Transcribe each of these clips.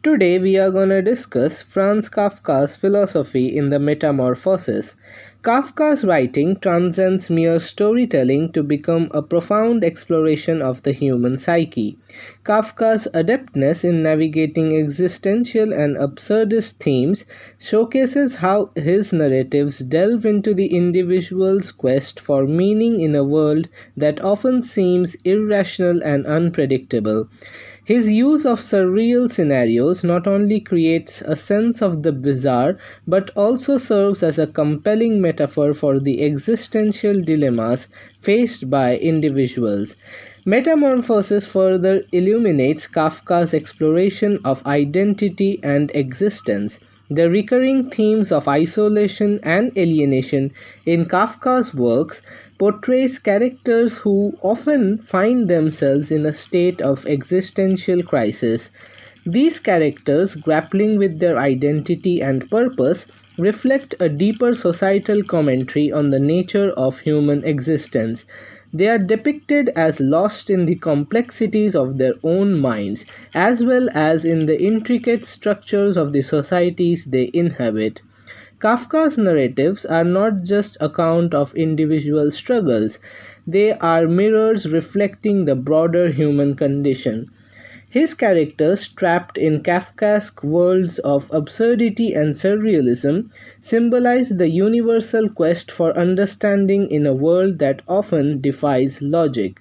Today we are going to discuss Franz Kafka's philosophy in the Metamorphosis. Kafka's writing transcends mere storytelling to become a profound exploration of the human psyche. Kafka's adeptness in navigating existential and absurdist themes showcases how his narratives delve into the individual's quest for meaning in a world that often seems irrational and unpredictable. His use of surreal scenarios not only creates a sense of the bizarre but also serves as a compelling metaphor for the existential dilemmas faced by individuals. Metamorphosis further illuminates Kafka's exploration of identity and existence. The recurring themes of isolation and alienation in Kafka's works portrays characters who often find themselves in a state of existential crisis. These characters, grappling with their identity and purpose, reflect a deeper societal commentary on the nature of human existence. They are depicted as lost in the complexities of their own minds, as well as in the intricate structures of the societies they inhabit. Kafka's narratives are not just accounts of individual struggles, they are mirrors reflecting the broader human condition. His characters, trapped in Kafkaesque worlds of absurdity and surrealism, symbolize the universal quest for understanding in a world that often defies logic.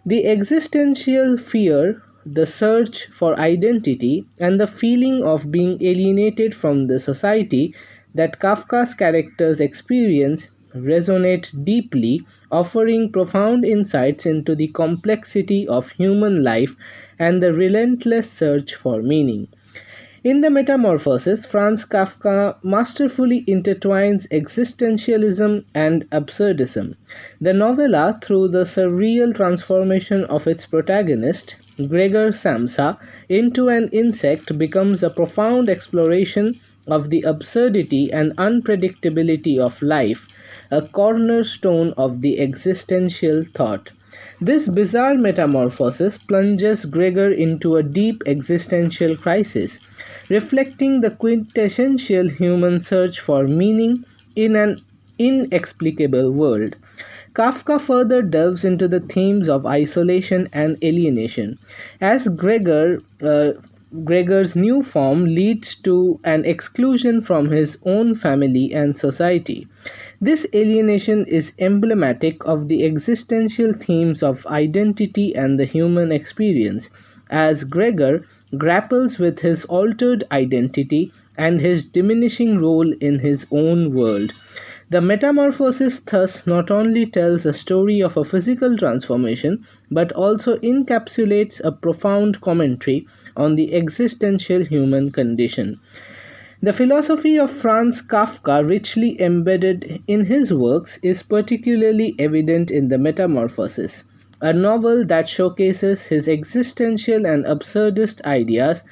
The existential fear, the search for identity, and the feeling of being alienated from the society that Kafka's characters experience resonate deeply, offering profound insights into the complexity of human life and the relentless search for meaning. In the Metamorphosis, Franz Kafka masterfully intertwines existentialism and absurdism. The novella, through the surreal transformation of its protagonist, Gregor Samsa, into an insect, becomes a profound exploration of the absurdity and unpredictability of life, a cornerstone of the existential thought. This bizarre metamorphosis plunges Gregor into a deep existential crisis, reflecting the quintessential human search for meaning in an inexplicable world. Kafka further delves into the themes of isolation and alienation. As Gregor's new form leads to an exclusion from his own family and society. This alienation is emblematic of the existential themes of identity and the human experience, as Gregor grapples with his altered identity and his diminishing role in his own world. The Metamorphosis thus not only tells a story of a physical transformation but also encapsulates a profound commentary on the existential human condition. The philosophy of Franz Kafka, richly embedded in his works, is particularly evident in The Metamorphosis, a novel that showcases his existential and absurdist ideas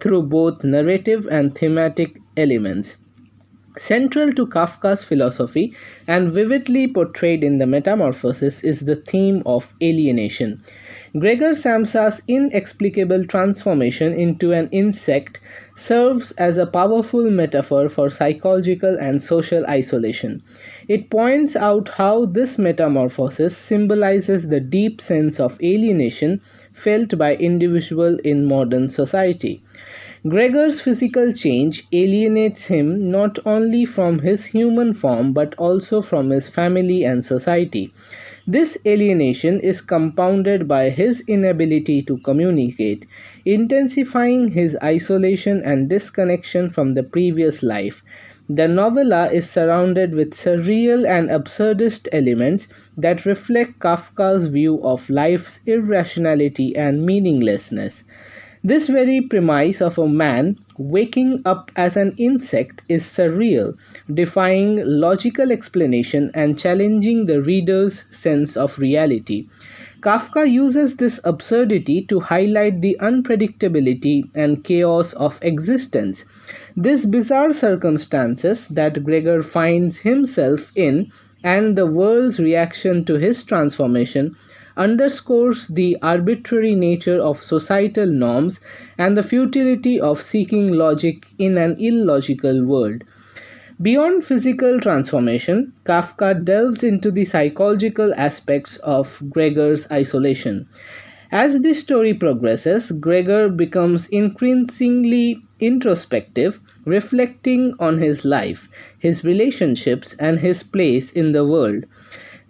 through both narrative and thematic elements. Central to Kafka's philosophy and vividly portrayed in The Metamorphosis is the theme of alienation. Gregor Samsa's inexplicable transformation into an insect serves as a powerful metaphor for psychological and social isolation. It points out how this metamorphosis symbolizes the deep sense of alienation felt by individuals in modern society. Gregor's physical change alienates him not only from his human form but also from his family and society. This alienation is compounded by his inability to communicate, intensifying his isolation and disconnection from the previous life. The novella is surrounded with surreal and absurdist elements that reflect Kafka's view of life's irrationality and meaninglessness. This very premise of a man waking up as an insect is surreal, defying logical explanation and challenging the reader's sense of reality. Kafka uses this absurdity to highlight the unpredictability and chaos of existence. These bizarre circumstances that Gregor finds himself in and the world's reaction to his transformation underscores the arbitrary nature of societal norms and the futility of seeking logic in an illogical world. Beyond physical transformation, Kafka delves into the psychological aspects of Gregor's isolation. As the story progresses, Gregor becomes increasingly introspective, reflecting on his life, his relationships, and his place in the world.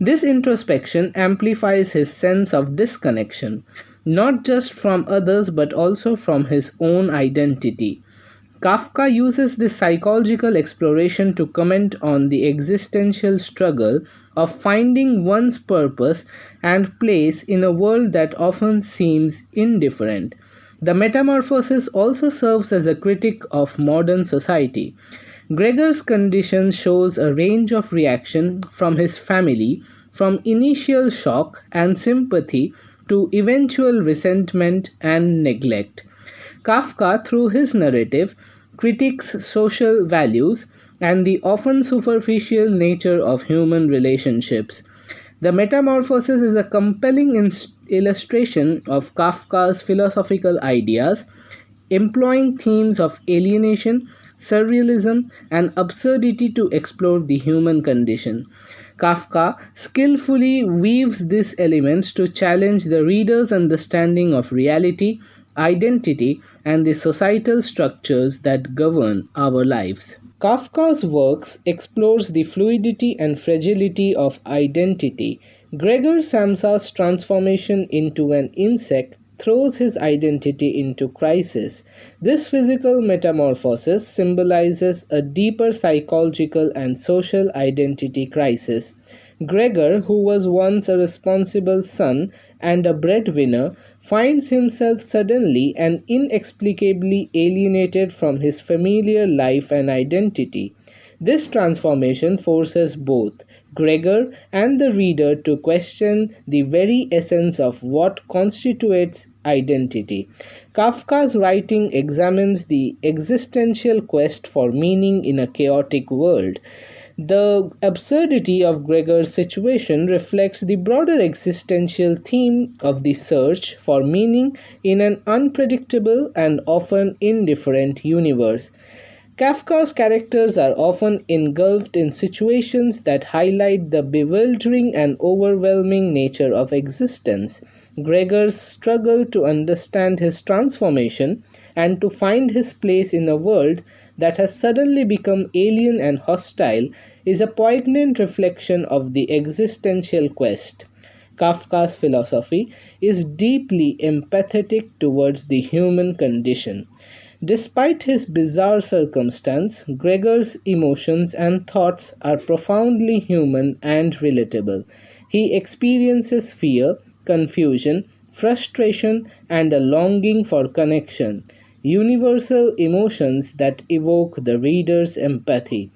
This introspection amplifies his sense of disconnection, not just from others but also from his own identity. Kafka uses this psychological exploration to comment on the existential struggle of finding one's purpose and place in a world that often seems indifferent. The Metamorphosis also serves as a critique of modern society. Gregor's condition shows a range of reaction from his family, from initial shock and sympathy to eventual resentment and neglect. Kafka, through his narrative, critiques social values and the often superficial nature of human relationships. The Metamorphosis is a compelling illustration of Kafka's philosophical ideas, employing themes of alienation, surrealism, and absurdity to explore the human condition. Kafka skillfully weaves these elements to challenge the reader's understanding of reality, identity, and the societal structures that govern our lives. Kafka's works explores the fluidity and fragility of identity. Gregor Samsa's transformation into an insect throws his identity into crisis. This physical metamorphosis symbolizes a deeper psychological and social identity crisis. Gregor, who was once a responsible son and a breadwinner, finds himself suddenly and inexplicably alienated from his familiar life and identity. This transformation forces both Gregor and the reader to question the very essence of what constitutes identity. Kafka's writing examines the existential quest for meaning in a chaotic world. The absurdity of Gregor's situation reflects the broader existential theme of the search for meaning in an unpredictable and often indifferent universe. Kafka's characters are often engulfed in situations that highlight the bewildering and overwhelming nature of existence. Gregor's struggle to understand his transformation and to find his place in a world that has suddenly become alien and hostile is a poignant reflection of the existential quest. Kafka's philosophy is deeply empathetic towards the human condition. Despite his bizarre circumstance, Gregor's emotions and thoughts are profoundly human and relatable. He experiences fear, confusion, frustration, and a longing for connection, universal emotions that evoke the reader's empathy.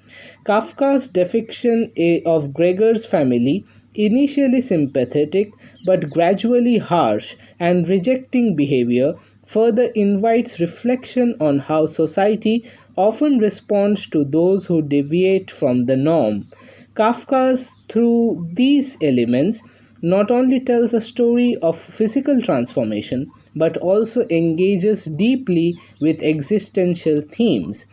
Kafka's depiction of Gregor's family, initially sympathetic but gradually harsh and rejecting behavior, further invites reflection on how society often responds to those who deviate from the norm. Kafka's, through these elements, not only tells a story of physical transformation but also engages deeply with existential themes.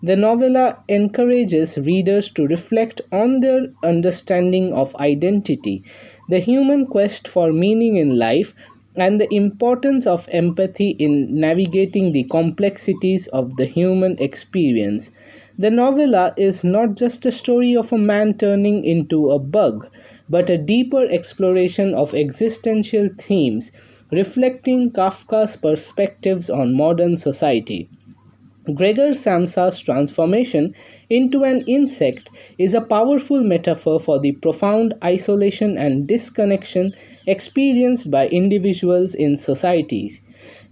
The novella encourages readers to reflect on their understanding of identity, the human quest for meaning in life, and the importance of empathy in navigating the complexities of the human experience. The novella is not just a story of a man turning into a bug, but a deeper exploration of existential themes, reflecting Kafka's perspectives on modern society. Gregor Samsa's transformation into an insect is a powerful metaphor for the profound isolation and disconnection experienced by individuals in societies.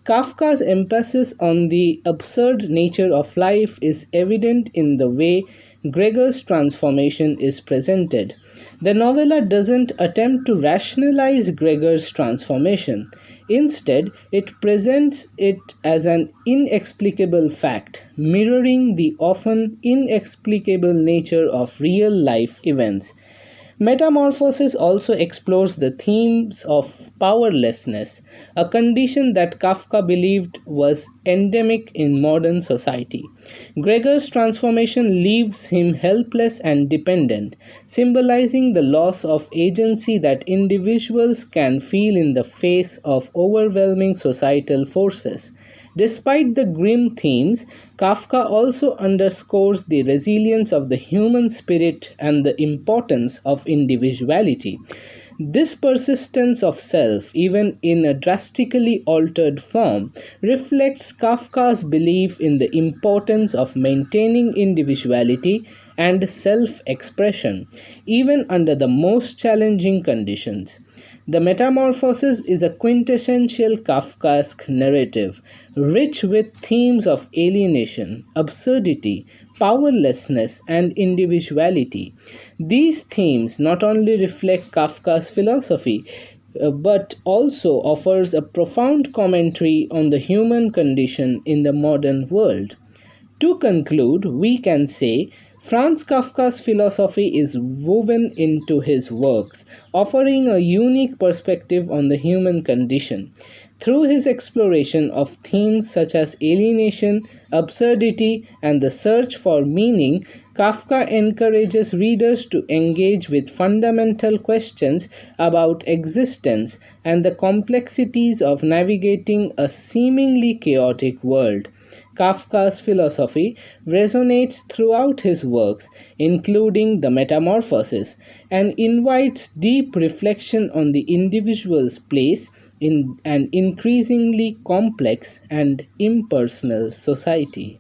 Kafka's emphasis on the absurd nature of life is evident in the way Gregor's transformation is presented. The novella doesn't attempt to rationalize Gregor's transformation. Instead, it presents it as an inexplicable fact, mirroring the often inexplicable nature of real life events. Metamorphosis also explores the themes of powerlessness, a condition that Kafka believed was endemic in modern society. Gregor's transformation leaves him helpless and dependent, symbolizing the loss of agency that individuals can feel in the face of overwhelming societal forces. Despite the grim themes, Kafka also underscores the resilience of the human spirit and the importance of individuality. This persistence of self, even in a drastically altered form, reflects Kafka's belief in the importance of maintaining individuality and self expression, even under the most challenging conditions. The Metamorphosis is a quintessential Kafkaesque narrative, rich with themes of alienation, absurdity, powerlessness, and individuality. These themes not only reflect Kafka's philosophy, but also offers a profound commentary on the human condition in the modern world. To conclude, we can say Franz Kafka's philosophy is woven into his works, offering a unique perspective on the human condition. Through his exploration of themes such as alienation, absurdity, and the search for meaning, Kafka encourages readers to engage with fundamental questions about existence and the complexities of navigating a seemingly chaotic world. Kafka's philosophy resonates throughout his works, including The Metamorphosis, and invites deep reflection on the individual's place in an increasingly complex and impersonal society.